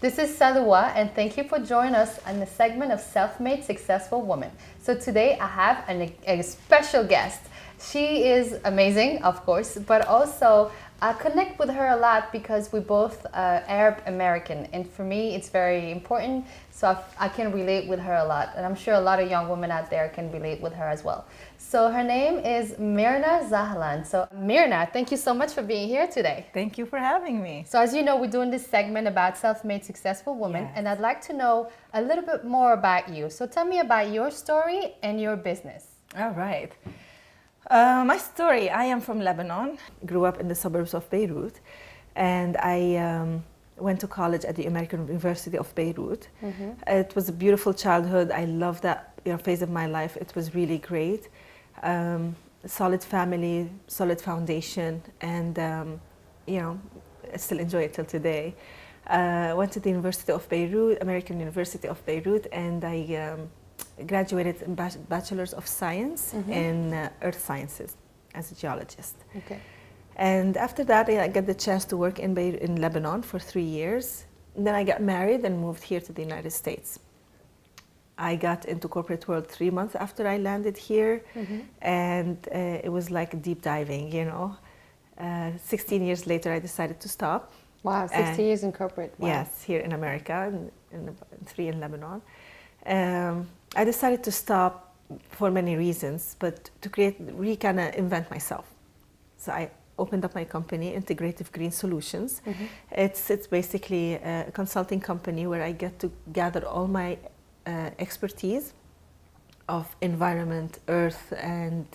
This is Saloua, and thank you for joining us on the segment of Self-Made Successful Woman. So today I have a special guest. She is amazing, of course, but also I connect with her a lot because we both Arab American, and for me it's very important, so I can relate with her a lot, and I'm sure a lot of young women out there can relate with her as well. So her name is Mirna Zahlan. So Mirna, thank you so much for being here today. Thank you for having me. So as you know, we're doing this segment about self-made successful women, Yes. and I'd like to know a little bit more about you. So tell me about your story and your business. All right. My story, I am from Lebanon, grew up in the suburbs of Beirut, and I went to college at the American University of Beirut. It was a beautiful childhood. I loved that phase of my life. It was really great. Solid family, solid foundation, and I still enjoy it till today. Went to the University of Beirut, American University of Beirut, and I graduated in Bachelor's of Science in Earth Sciences as a geologist. Okay. And after that, I got the chance to work in Lebanon for 3 years. And then I got married and moved here to the United States. I got into corporate world 3 months after I landed here, and it was like deep diving, 16 years later, I decided to stop. Wow, 60 years in corporate. Wow. Yes, here in America, and 3 in Lebanon. I decided to stop for many reasons, but to kind of invent myself. So I opened up my company, Integrative Green Solutions. It's basically a consulting company where I get to gather all my expertise of environment, earth, and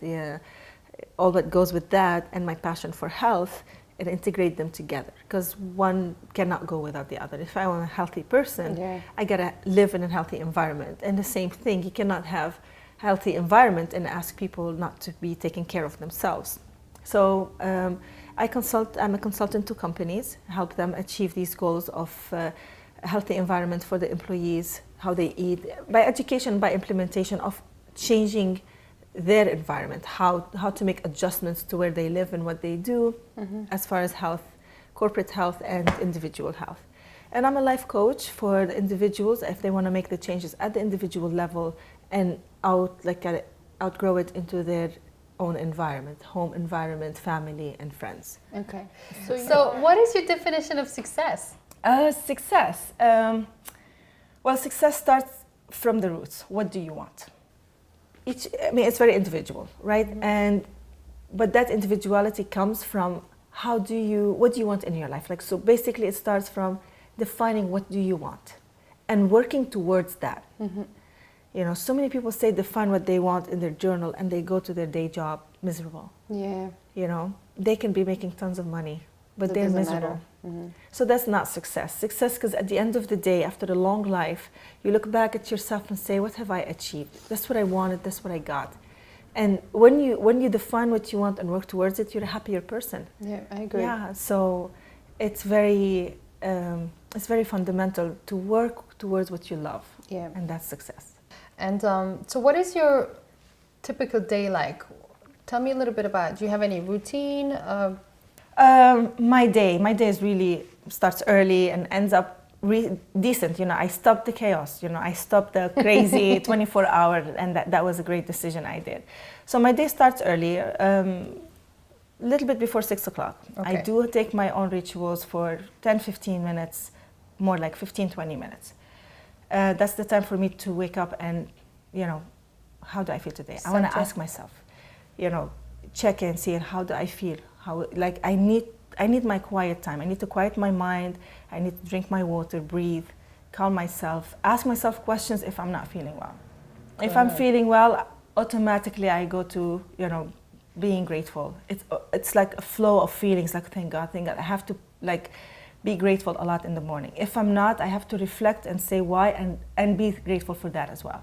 all that goes with that, and my passion for health, and integrate them together, because one cannot go without the other. If I want a healthy person, I gotta live in a healthy environment. And the same thing, you cannot have healthy environment and ask people not to be taking care of themselves. So I'm a consultant to companies, help them achieve these goals of a healthy environment for the employees, how they eat, by education, by implementation of changing their environment, how to make adjustments to where they live and what they do, as far as health, corporate health and individual health. And I'm a life coach for the individuals if they want to make the changes at the individual level and outgrow it into their own environment, home environment, family and friends. Okay. So what is your definition of success? Success. Well, success starts from the roots. What do you want? It's very individual, right? But that individuality comes from what do you want in your life? So basically it starts from defining what do you want and working towards that. So many people say define what they want in their journal and they go to their day job miserable. Yeah. They can be making tons of money, but they're miserable. So that's not success. Success, because at the end of the day, after a long life, you look back at yourself and say, what have I achieved? That's what I wanted, that's what I got. And when you define what you want and work towards it, you're a happier person. Yeah, I agree. Yeah, so it's very fundamental to work towards what you love. Yeah. And that's success. And so what is your typical day like? Tell me a little bit about, do you have any routine? My day is really starts early and ends up decent. I stopped the chaos. I stopped the crazy 24 hours, and that was a great decision I did. So my day starts early, a little bit before 6 o'clock. Okay. I do take my own rituals for 10-15 minutes, more like 15-20 minutes. That's the time for me to wake up and, how do I feel today? I want to ask myself, check in, see how do I feel. I need my quiet time. I need to quiet my mind. I need to drink my water, breathe, calm myself, ask myself questions if I'm not feeling well. If I'm feeling well, automatically I go to, being grateful. It's like a flow of feelings, like thank God. I have to be grateful a lot in the morning. If I'm not, I have to reflect and say why and be grateful for that as well.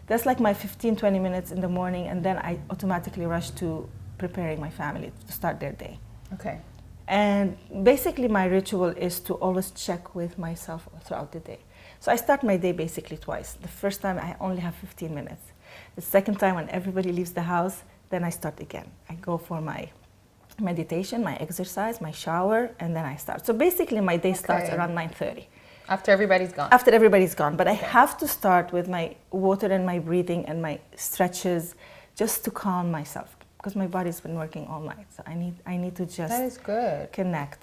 That's like my 15-20 minutes in the morning, and then I automatically rush to preparing my family to start their day. Okay. And basically my ritual is to always check with myself throughout the day. So I start my day basically twice. The first time I only have 15 minutes. The second time when everybody leaves the house, then I start again. I go for my meditation, my exercise, my shower, and then I start. So basically my day starts around 9:30. After everybody's gone. After everybody's gone. But I have to start with my water and my breathing and my stretches just to calm myself, because my body's been working all night. So I need to just That is good. connect.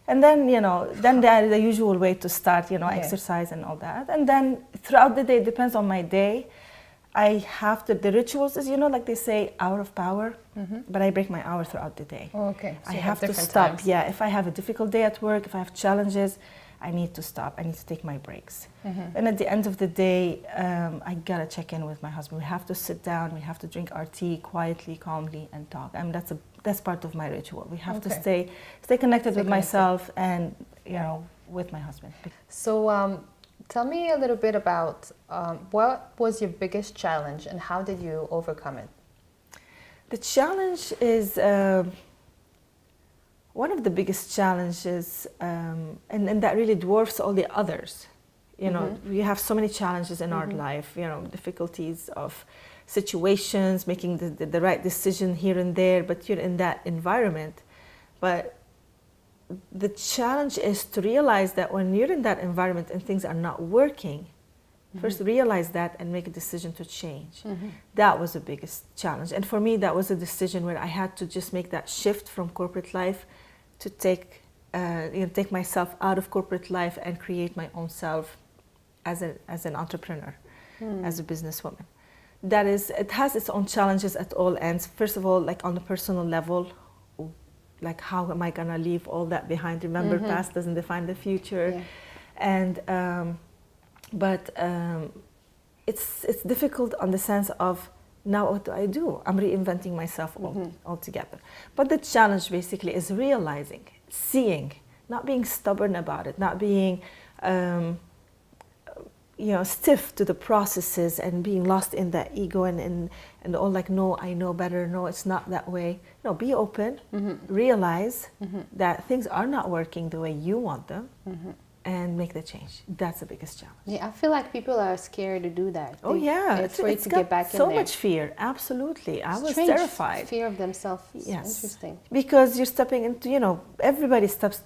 And then, then the usual way to start, exercise and all that. And then throughout the day, it depends on my day. I have the rituals is, like they say, hour of power, but I break my hour throughout the day. Oh, okay. So I you have to different stop. times. Yeah, if I have a difficult day at work, if I have challenges, I need to stop. I need to take my breaks. And at the end of the day, I gotta check in with my husband. We have to sit down. We have to drink our tea quietly, calmly, and talk. I mean, that's part of my ritual. We have to stay connected with myself and with my husband. So tell me a little bit about what was your biggest challenge and how did you overcome it? The challenge is one of the biggest challenges, and that really dwarfs all the others. We have so many challenges in our life, difficulties of situations, making the right decision here and there, but you're in that environment. But the challenge is to realize that when you're in that environment and things are not working, first realize that and make a decision to change. That was the biggest challenge. And for me, that was a decision where I had to just make that shift from corporate life to take myself out of corporate life and create my own self as an entrepreneur, as a businesswoman. It has its own challenges at all ends. First of all, like on the personal level, like how am I gonna leave all that behind? Remember, past doesn't define the future. Yeah. And it's difficult on the sense of, now what do I do? I'm reinventing myself altogether. But the challenge basically is realizing, seeing, not being stubborn about it, not being stiff to the processes and being lost in that ego and all like, no, I know better, no, it's not that way. No, be open, realize that things are not working the way you want them, and make the change. That's the biggest challenge. Yeah, I feel like people are scared to do that. Oh yeah, It's afraid to get back in so there. much fear. Absolutely, I was Strange terrified. Fear of themselves. Yes, Interesting. because you're stepping into, everybody steps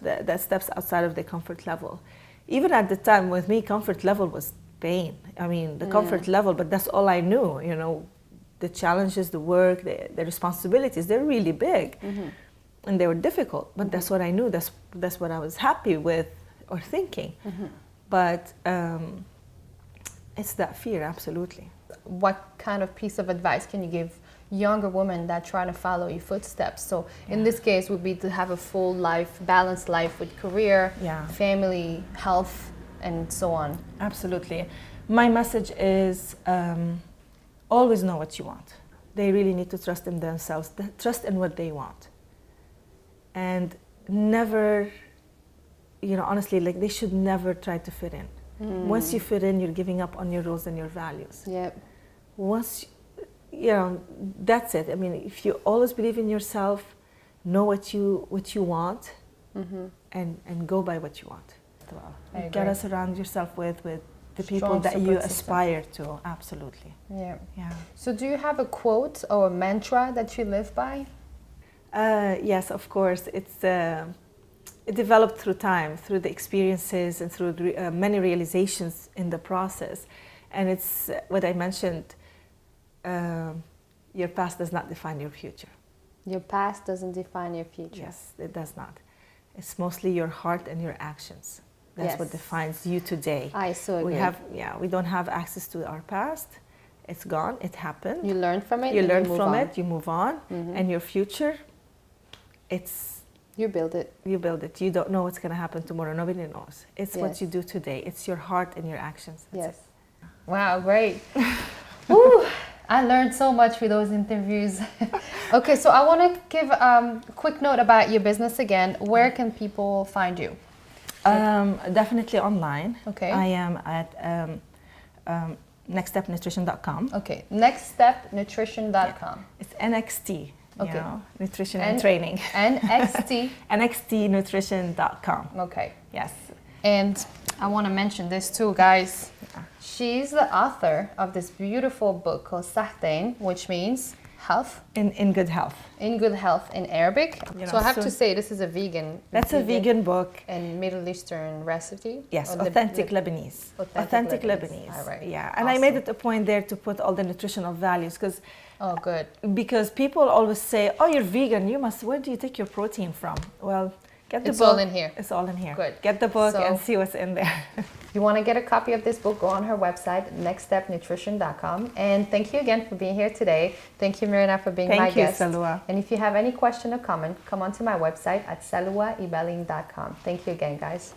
outside of their comfort level. Even at the time with me, comfort level was pain. I mean, the comfort level, but that's all I knew. The challenges, the work, the responsibilities, they're really big, and they were difficult. But that's what I knew. That's what I was happy with or thinking. But it's that fear, absolutely. What kind of piece of advice can you give younger women that try to follow your footsteps? So in this case would be to have a full life, balanced life with career, family, health, and so on. Absolutely. My message is always know what you want. They really need to trust in themselves, trust in what they want. And never, honestly, like they should never try to fit in. Once you fit in, you're giving up on your rules and your values. Yep. Once, that's it. I mean, if you always believe in yourself, know what you want, and go by what you want. You gotta surround yourself with the people that you aspire to. Absolutely. Yeah. Yeah. So do you have a quote or a mantra that you live by? Yes, of course. It developed through time, through the experiences and through many realizations in the process. And it's what I mentioned, your past does not define your future. Your past doesn't define your future. Yes, it does not. It's mostly your heart and your actions. That's what defines you today. I so agree. We don't have access to our past. It's gone, it happened. You learn from it. You learn from it, you move on. And your future, you build it. You build it. You don't know what's going to happen tomorrow. Nobody knows. It's what you do today. It's your heart and your actions. That's it. Wow, great. Woo, I learned so much with those interviews. Okay, so I want to give a quick note about your business again. Where can people find you? Definitely online. Okay. I am at nextstepnutrition.com. Okay, nextstepnutrition.com. It's NXT. Okay. Nutrition and training. NXT. nxtnutrition.com. Okay. Yes. And I want to mention this too, guys. She's the author of this beautiful book called Sah'tain, which means health? In good health. In good health in Arabic. You know, So I have so- to say this is a vegan. That's a vegan book. And Middle Eastern recipe. Yes, Or authentic Lebanese. Authentic Lebanese. Lebanese. All right. Yeah, and Awesome. I made it a point there to put all the nutritional values Oh, good. because people always say, "Oh, you're vegan. You must. Where do you take your protein from?" Well, get the It's book. all in here. It's all in here. Good. Get the book So- and see what's in there. If you want to get a copy of this book, go on her website, nextstepnutrition.com. And thank you again for being here today. Thank you, Mirna, for being my Thank you, guest. Saloua. And if you have any question or comment, come onto my website at salouaibaline.com. Thank you again, guys.